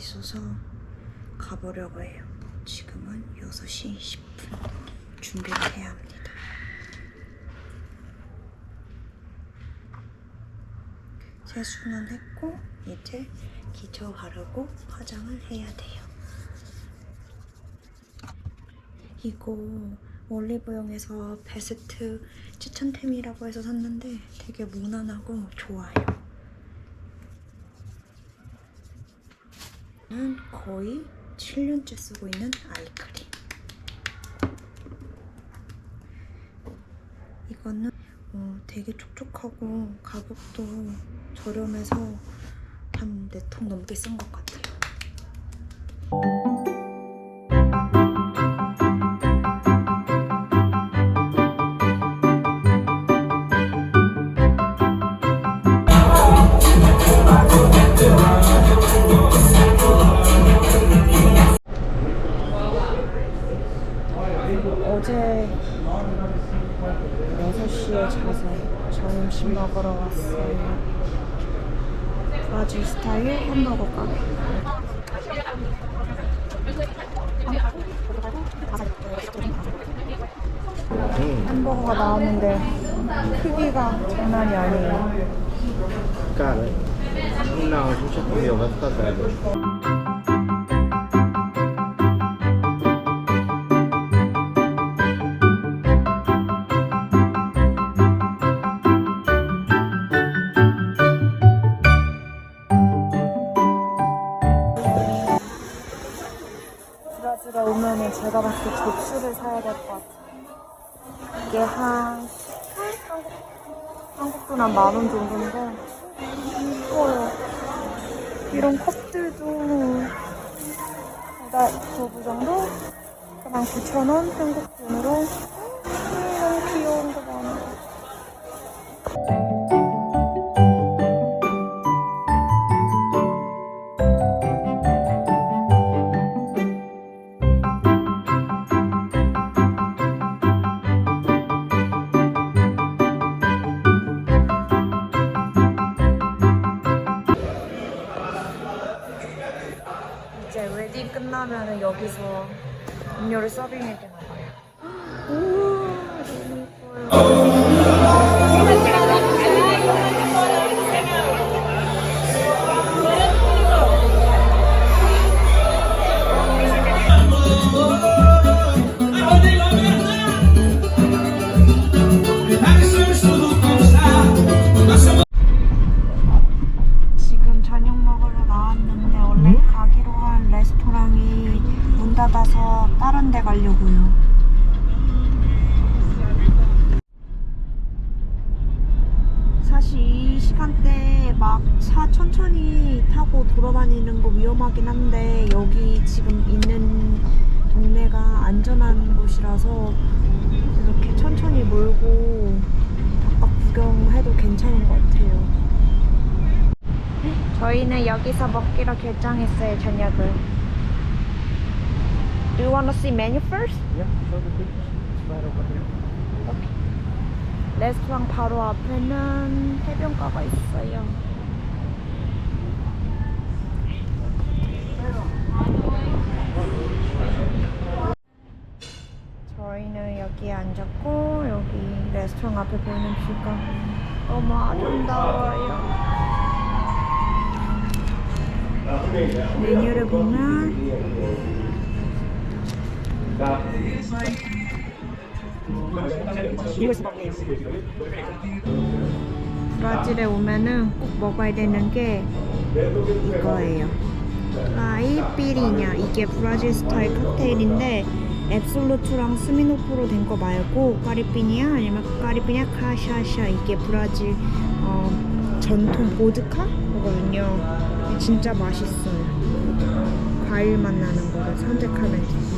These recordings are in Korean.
있어서 가보려고 해요. 지금은 6시 10분. 준비를 해야 합니다. 세수는 했고 이제 기초 바르고 화장을 해야 돼요. 이거 올리브영에서 베스트 추천템이라고 해서 샀는데 되게 무난하고 좋아요. 저는 거의 7년째 쓰고 있는 아이크림. 이거는 되게 촉촉하고 가격도 저렴해서 한 4통 넘게 쓴 것 같아요. 어제 6시에 자서 점심 먹으러 왔어요. 브라질 스타일 햄버거 가게. 햄버거가 나왔는데 크기가 장난이 아니에요. Cara, não, a gente já comeu, vai ficar velho. 브라질에 오면은 제가 봤을 때 접시를 사야 될 것 같아요. 이게 한 18? 한국 돈 한 10,000원 정도인데 이뻐요. 이런 컵들도 두 정도? 그냥 9,000원 한국 돈으로. 너무 귀여운 거 많아. 이제 웨딩 끝나면은 여기서 음료를 서빙해 주나 봐요. 우와, 너무 예뻐요. 지금 저녁 먹으러 나왔는데 원래 가기로 한 레스토랑이 문 닫아서 다른 데 가려고요. 사실 이 시간대에 막 차 천천히 타고 돌아다니는 거 위험하긴 한데 여기 지금 있는 동네가 안전한 곳이라서 이렇게 천천히 몰고 바깥 구경해도 괜찮은 것 같아요. 저희는 여기서 먹기로 결정했어요, 저녁을. Do you want to see menu first? Yeah, show the pictures. It's right over here. Okay. 레스토랑 바로 앞에는 해변가가 있어요. 저희는 여기에 앉았고 여기 레스토랑 앞에 보이는 뷰가 너무 아름다워요. 메뉴를 보면 브라질에 오면은 꼭 먹어야 되는 게 이거예요. 까이피리냐. 이게 브라질 스타일 칵테일인데 앱솔루트랑 스미노프로 된 거 말고 까리피냐 아니면 까리피냐 카샤샤, 이게 브라질 전통 보드카거든요. 진짜 맛있어요. 과일 맛 나는 거를 선택하면 돼요.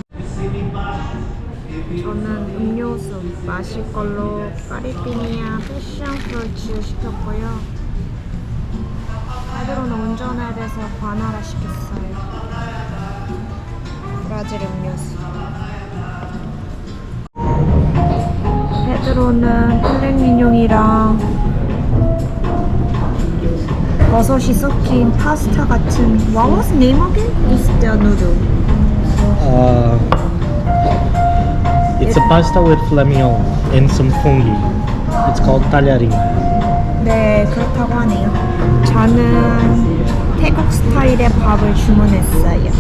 저는 음료수 마실 걸로 까리피니아 패션 프루츠 시켰고요. 페드로는 운전해야 돼서 바나나 시켰어요. 브라질 음료수. 페드로는 플렉 민용이랑 버섯이 섞인 파스타 같은. What was the name again? This the noodle. It's a pasta with flamignon and some fungi. It's called talharim. 네, 그렇다고 하네요. 저는 태국 스타일의 밥을 주문했어요.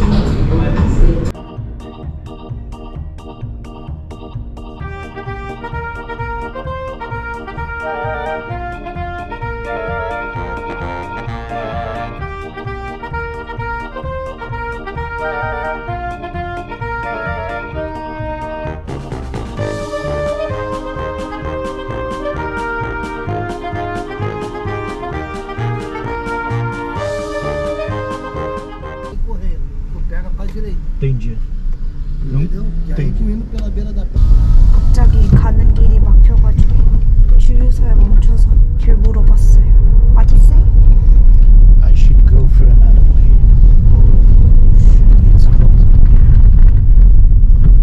correr, tu pega pra direita, Entendi. entendeu? E aí tu indo pela beira da 갑자기 가는 길이 막혀가지고 주유소에 멈춰서 길 물어봤어요. What do you say? I should go for another way. It's close.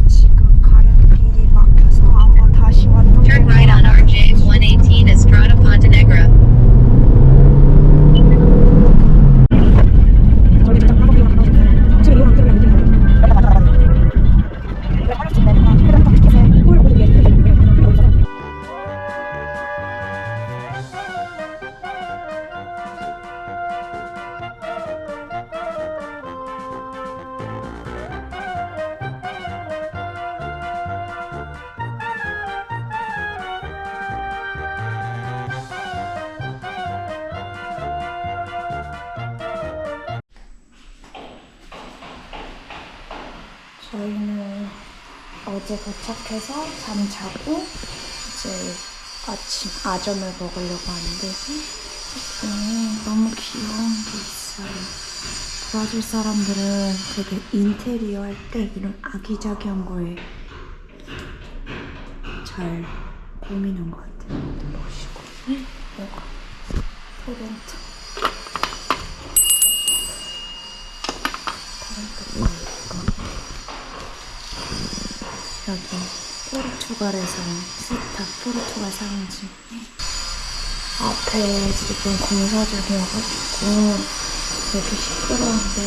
지금 가려는 길이 막혀서 아마 다시 왔던 Turn right on RJ 118 Estrada Ponte Negra. 저희는 어제 도착해서 잠 자고 이제 아침 아점을 먹으려고 하는데 너무 귀여운 게 있어요. 브라질 사람들은 되게 인테리어 할 때 이런 아기자기한 거에 잘 꾸미는 것 같아요. 보시고 뭐가 토렌트 여기 포르투갈에서 스타 포르투갈 상징 앞에 지금 공사 중이어가지고 되게 시끄러운데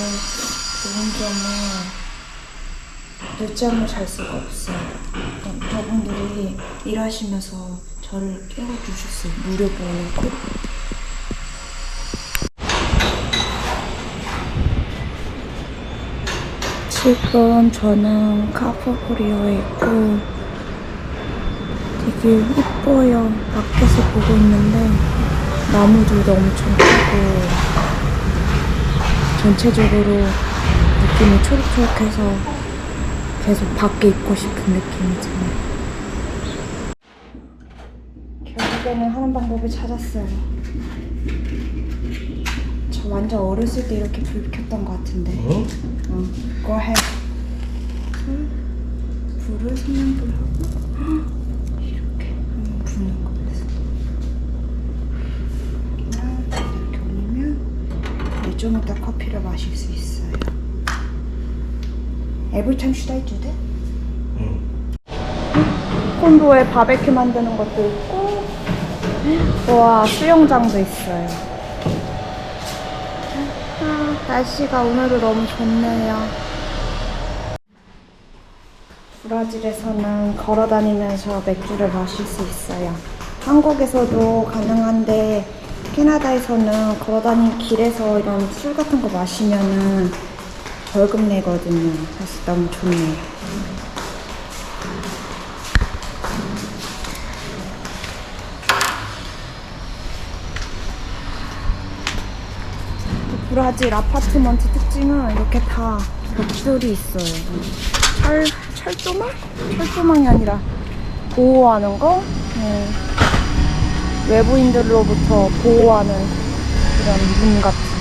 좋은 점은 늦잠을 잘 수가 없어요. 저분들이 일하시면서 저를 깨워주셨어요. 무료 보호고. 지금 저는 카프코리아에 있고 되게 이뻐요. 밖에서 보고 있는데 나무들도 엄청 크고 전체적으로 느낌이 초록초록해서 계속 밖에 있고 싶은 느낌이잖아요. 결국에는 하는 방법을 찾았어요. 저 완전 어렸을 때 이렇게 불 켰던 것 같은데. Go ahead. 불을 선명불 하고 이렇게 한번 부는 거였어. 이렇게 올리면 좀 이따 커피를 마실 수 있어요. Every time should I do that? 콘도에 바베큐 만드는 것도 있고, 와 수영장도 있어요. 날씨가 오늘도 너무 좋네요. 브라질에서는 걸어 다니면서 맥주를 마실 수 있어요. 한국에서도 가능한데 캐나다에서는 걸어 다니는 길에서 이런 술 같은 거 마시면은 벌금 내거든요. 그래서 너무 좋네요. 브라질 아파트먼트 특징은 이렇게 다 벽돌이 있어요. 철조망? 철조망이 아니라 보호하는 거? 외부인들로부터 보호하는 이런 문 같은.